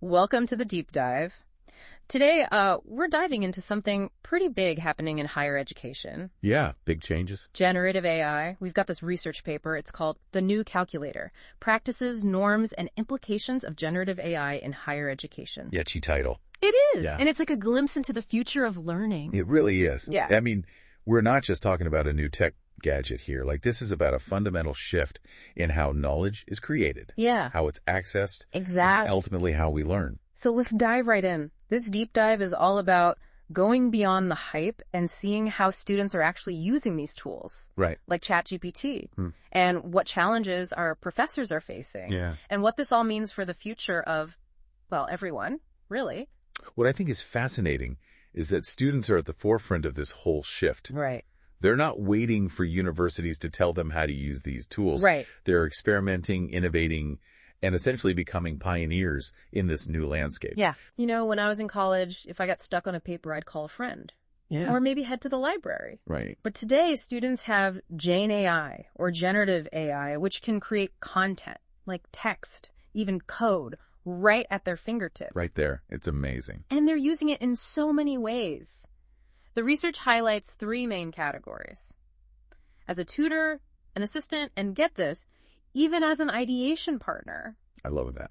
Welcome to the deep dive. Today, we're diving into something pretty big happening in higher education. Yeah, big changes. Generative AI. We've got this research paper. It's called The New Calculator: Practices, Norms, and Implications of Generative AI in Higher Education. Yetchy title. It is. Yeah. And it's like a glimpse into the future of learning. It really is. Yeah. I mean, we're not just talking about a new tech gadget here. Like, this is about a fundamental shift in how knowledge is created. Yeah. How it's accessed. Exactly. And ultimately how we learn. So let's dive right in. This deep dive is all about going beyond the hype and seeing how students are actually using these tools. Right. Like ChatGPT, and what challenges our professors are facing. Yeah. And what this all means for the future of, well, everyone, really. What I think is fascinating is that students are at the forefront of this whole shift. Right. They're not waiting for universities to tell them how to use these tools. Right. They're experimenting, innovating, and essentially becoming pioneers in this new landscape. Yeah. You know, when I was in college, if I got stuck on a paper, I'd call a friend. Yeah. Or maybe head to the library. Right. But today, students have Jane AI or generative AI, which can create content like text, even code, right at their fingertips. Right there. It's amazing. And they're using it in so many ways. The research highlights three main categories: as a tutor, an assistant, and get this, even as an ideation partner. I love that.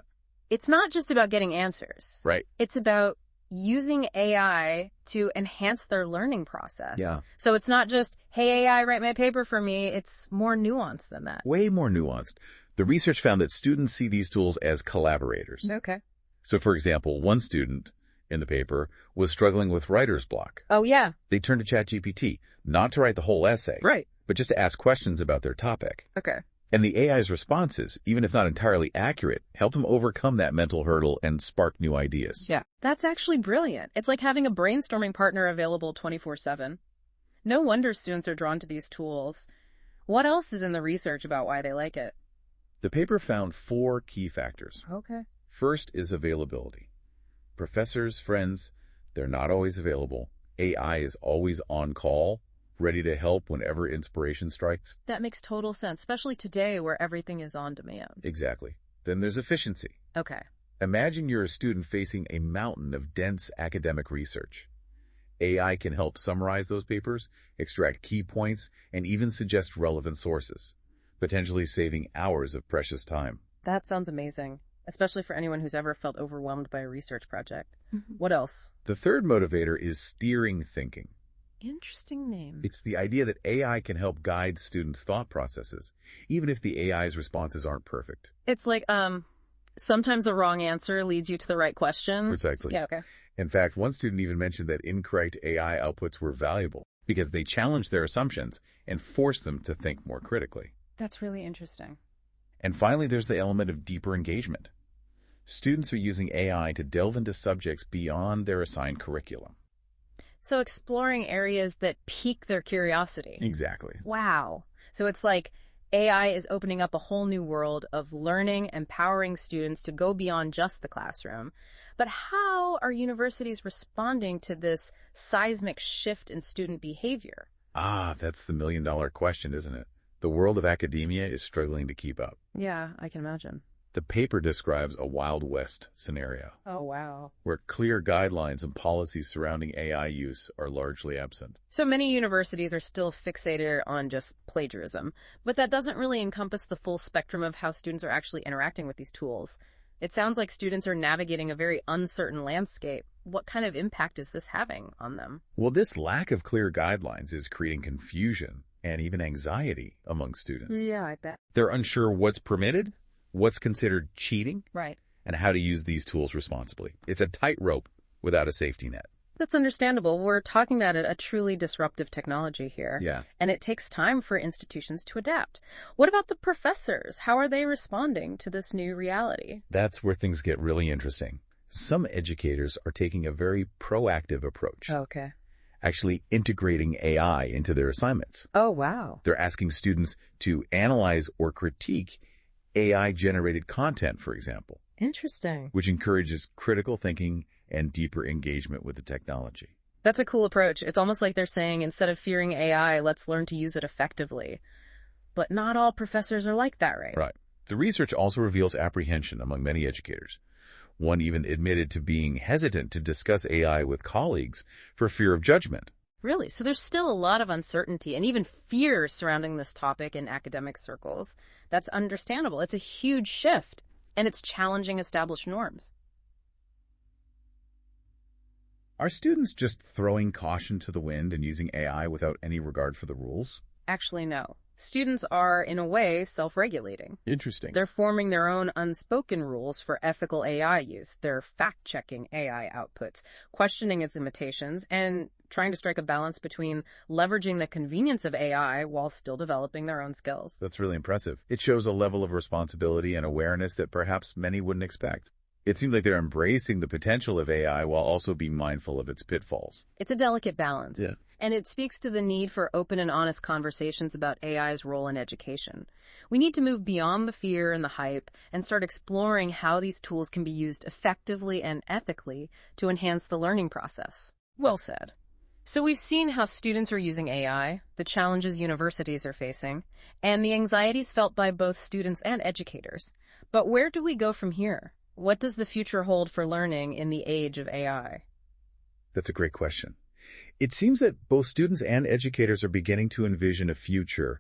It's not just about getting answers. Right. It's about using AI to enhance their learning process. Yeah. So it's not just, hey, AI, write my paper for me. It's more nuanced than that. Way more nuanced. The research found that students see these tools as collaborators. Okay. So, for example, one student in the paper was struggling with writer's block. Oh, yeah. They turned to ChatGPT, not to write the whole essay, Right. but just to ask questions about their topic. Okay. And the AI's responses, even if not entirely accurate, helped them overcome that mental hurdle and spark new ideas. Yeah. That's actually brilliant. It's like having a brainstorming partner available 24/7. No wonder students are drawn to these tools. What else is in the research about why they like it? The paper found 4 key factors. Okay. First is availability. Professors, friends, they're not always available. AI is always on call, ready to help whenever inspiration strikes. That makes total sense, especially today where everything is on demand. Exactly. Then there's efficiency. Okay. Imagine you're a student facing a mountain of dense academic research. AI can help summarize those papers, extract key points, and even suggest relevant sources, potentially saving hours of precious time. That sounds amazing, especially for anyone who's ever felt overwhelmed by a research project. What else? The third motivator is steering thinking. Interesting name. It's the idea that AI can help guide students' thought processes, even if the AI's responses aren't perfect. It's like, sometimes the wrong answer leads you to the right question. Precisely. Yeah, okay. In fact, one student even mentioned that incorrect AI outputs were valuable because they challenged their assumptions and forced them to think more critically. That's really interesting. And finally, there's the element of deeper engagement. Students are using AI to delve into subjects beyond their assigned curriculum. So exploring areas that pique their curiosity. Exactly. Wow. So it's like AI is opening up a whole new world of learning, empowering students to go beyond just the classroom. But how are universities responding to this seismic shift in student behavior? That's the million-dollar question, isn't it? The world of academia is struggling to keep up. Yeah, I can imagine. The paper describes a Wild West scenario, Oh, wow. where clear guidelines and policies surrounding AI use are largely absent. So many universities are still fixated on just plagiarism, but that doesn't really encompass the full spectrum of how students are actually interacting with these tools. It sounds like students are navigating a very uncertain landscape. What kind of impact is this having on them? Well, this lack of clear guidelines is creating confusion and even anxiety among students. Yeah, I bet. They're unsure what's permitted, what's considered cheating, Right. and how to use these tools responsibly. It's a tightrope without a safety net. That's understandable. We're talking about a truly disruptive technology here. Yeah. And it takes time for institutions to adapt. What about the professors? How are they responding to this new reality? That's where things get really interesting. Some educators are taking a very proactive approach, Okay. actually integrating AI into their assignments. Oh, wow. They're asking students to analyze or critique AI-generated content, for example, Interesting. which encourages critical thinking and deeper engagement with the technology. That's a cool approach. It's almost like they're saying, instead of fearing AI, let's learn to use it effectively. But not all professors are like that, right? Right. The research also reveals apprehension among many educators. One even admitted to being hesitant to discuss AI with colleagues for fear of judgment. Really? So there's still a lot of uncertainty and even fear surrounding this topic in academic circles. That's understandable. It's a huge shift, and it's challenging established norms. Are students just throwing caution to the wind and using AI without any regard for the rules? Actually, no. Students are, in a way, self-regulating. Interesting. They're forming their own unspoken rules for ethical AI use. They're fact-checking AI outputs, questioning its limitations, and trying to strike a balance between leveraging the convenience of AI while still developing their own skills. That's really impressive. It shows a level of responsibility and awareness that perhaps many wouldn't expect. It seems like they're embracing the potential of AI while also being mindful of its pitfalls. It's a delicate balance. Yeah. And it speaks to the need for open and honest conversations about AI's role in education. We need to move beyond the fear and the hype and start exploring how these tools can be used effectively and ethically to enhance the learning process. Well said. So we've seen how students are using AI, the challenges universities are facing, and the anxieties felt by both students and educators. But where do we go from here? What does the future hold for learning in the age of AI? That's a great question. It seems that both students and educators are beginning to envision a future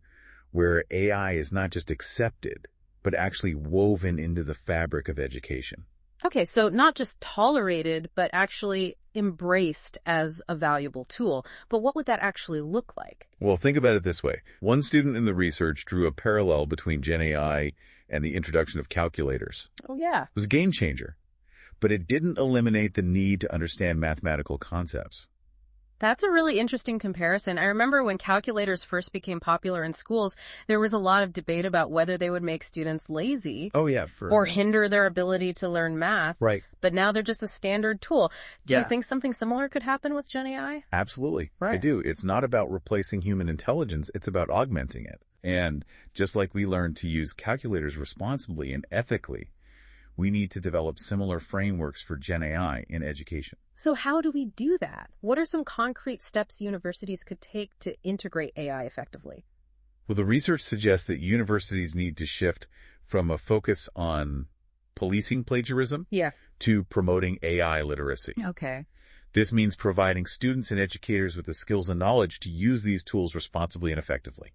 where AI is not just accepted, but actually woven into the fabric of education. Okay, so not just tolerated, but actually embraced as a valuable tool. But what would that actually look like? Well, think about it this way. One student in the research drew a parallel between Gen AI and the introduction of calculators. Oh, yeah. It was a game changer, but it didn't eliminate the need to understand mathematical concepts. That's a really interesting comparison. I remember when calculators first became popular in schools, there was a lot of debate about whether they would make students lazy Oh, yeah. or hinder their ability to learn math. Right. But now they're just a standard tool. Do Yeah. you think something similar could happen with Gen AI? Absolutely. I Right. do. It's not about replacing human intelligence. It's about augmenting it. And just like we learned to use calculators responsibly and ethically, we need to develop similar frameworks for Gen AI in education. So how do we do that? What are some concrete steps universities could take to integrate AI effectively? Well, the research suggests that universities need to shift from a focus on policing plagiarism Yeah. to promoting AI literacy. Okay. This means providing students and educators with the skills and knowledge to use these tools responsibly and effectively.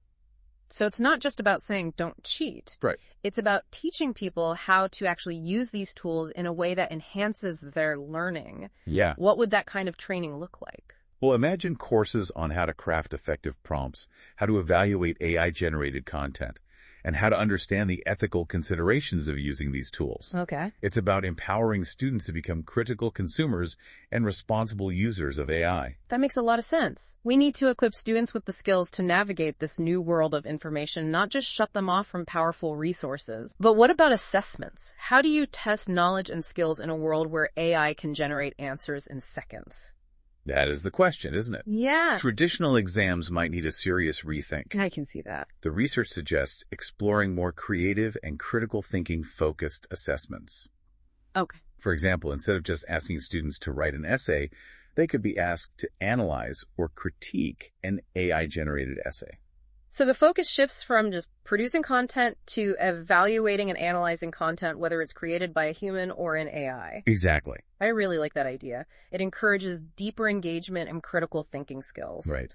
So it's not just about saying don't cheat. Right. It's about teaching people how to actually use these tools in a way that enhances their learning. Yeah. What would that kind of training look like? Well, imagine courses on how to craft effective prompts, how to evaluate AI-generated content, and how to understand the ethical considerations of using these tools. Okay. It's about empowering students to become critical consumers and responsible users of AI. That makes a lot of sense. We need to equip students with the skills to navigate this new world of information, not just shut them off from powerful resources. But what about assessments? How do you test knowledge and skills in a world where AI can generate answers in seconds? That is the question, isn't it? Yeah. Traditional exams might need a serious rethink. I can see that. The research suggests exploring more creative and critical thinking focused assessments. Okay. For example, instead of just asking students to write an essay, they could be asked to analyze or critique an AI-generated essay. So the focus shifts from just producing content to evaluating and analyzing content, whether it's created by a human or an AI. Exactly. I really like that idea. It encourages deeper engagement and critical thinking skills. Right.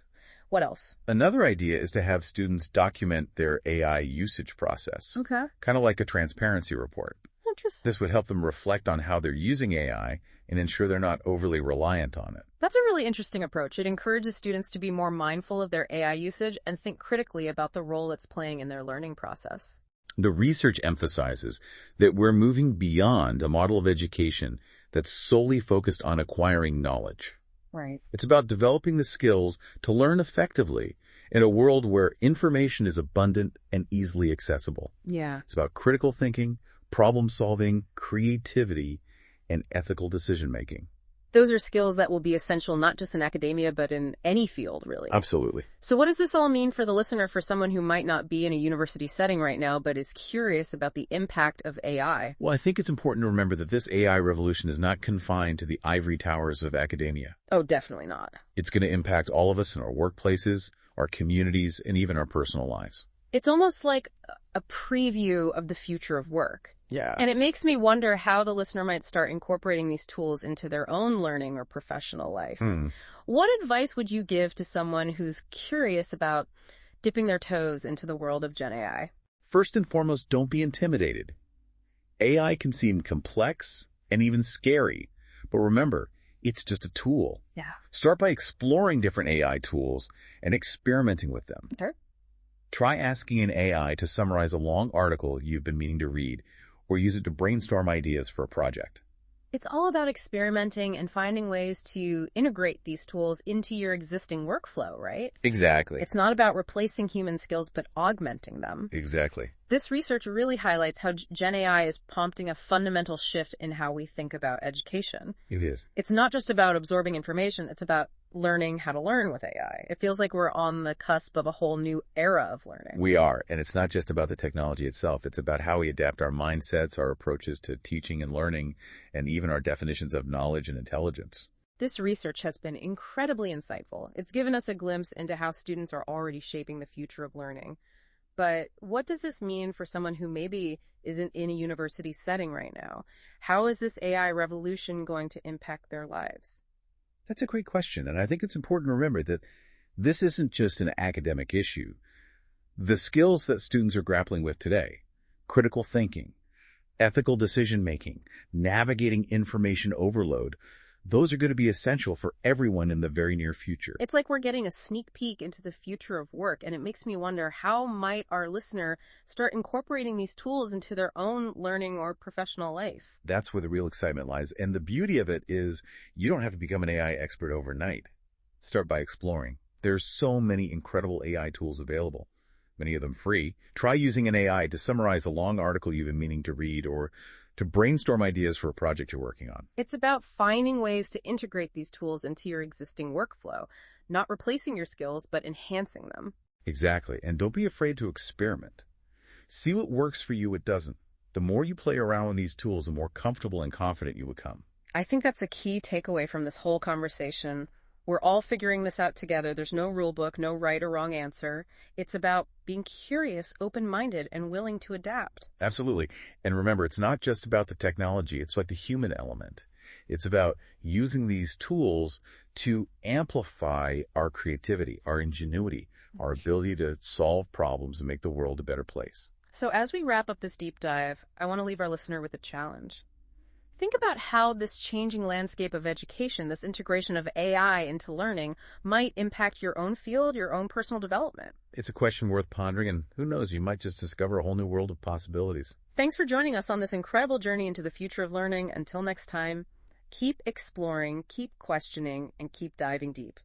What else? Another idea is to have students document their AI usage process, Okay. kind of like a transparency report. Interesting. This would help them reflect on how they're using AI and ensure they're not overly reliant on it. That's a really interesting approach. It encourages students to be more mindful of their AI usage and think critically about the role it's playing in their learning process. The research emphasizes that we're moving beyond a model of education that's solely focused on acquiring knowledge. Right. It's about developing the skills to learn effectively in a world where information is abundant and easily accessible. Yeah. It's about critical thinking, problem solving, creativity, and ethical decision making. Those are skills that will be essential not just in academia, but in any field, really. Absolutely. So what does this all mean for the listener, for someone who might not be in a university setting right now, but is curious about the impact of AI? Well, I think it's important to remember that this AI revolution is not confined to the ivory towers of academia. Oh, definitely not. It's going to impact all of us in our workplaces, our communities, and even our personal lives. It's almost like a preview of the future of work. Yeah. And it makes me wonder how the listener might start incorporating these tools into their own learning or professional life. What advice would you give to someone who's curious about dipping their toes into the world of Gen AI? First and foremost, don't be intimidated. AI can seem complex and even scary, but remember, it's just a tool. Yeah. Start by exploring different AI tools and experimenting with them. Sure. Try asking an AI to summarize a long article you've been meaning to read, or use it to brainstorm ideas for a project. It's all about experimenting and finding ways to integrate these tools into your existing workflow, right? Exactly. It's not about replacing human skills, but augmenting them. Exactly. This research really highlights how Gen AI is prompting a fundamental shift in how we think about education. It is. It's not just about absorbing information, it's about learning how to learn with AI. It feels like we're on the cusp of a whole new era of learning. We are, and it's not just about the technology itself. It's about how we adapt our mindsets, our approaches to teaching and learning, and even our definitions of knowledge and intelligence. This research has been incredibly insightful. It's given us a glimpse into how students are already shaping the future of learning. But what does this mean for someone who maybe isn't in a university setting right now? How is this AI revolution going to impact their lives? That's a great question, and I think it's important to remember that this isn't just an academic issue. The skills that students are grappling with today, critical thinking, ethical decision-making, navigating information overload, those are going to be essential for everyone in the very near future. It's like we're getting a sneak peek into the future of work, and it makes me wonder, how might our listener start incorporating these tools into their own learning or professional life? That's where the real excitement lies. And the beauty of it is you don't have to become an AI expert overnight. Start by exploring. There's so many incredible AI tools available, many of them free. Try using an AI to summarize a long article you've been meaning to read, or to brainstorm ideas for a project you're working on. It's about finding ways to integrate these tools into your existing workflow, not replacing your skills, but enhancing them. Exactly. And don't be afraid to experiment. See what works for you, what doesn't. The more you play around with these tools, the more comfortable and confident you become. I think that's a key takeaway from this whole conversation. We're all figuring this out together. There's no rule book, no right or wrong answer. It's about being curious, open-minded, and willing to adapt. Absolutely. And remember, it's not just about the technology. It's like the human element. It's about using these tools to amplify our creativity, our ingenuity, our ability to solve problems and make the world a better place. So as we wrap up this deep dive, I want to leave our listener with a challenge. Think about how this changing landscape of education, this integration of AI into learning, might impact your own field, your own personal development. It's a question worth pondering, and who knows, you might just discover a whole new world of possibilities. Thanks for joining us on this incredible journey into the future of learning. Until next time, keep exploring, keep questioning, and keep diving deep.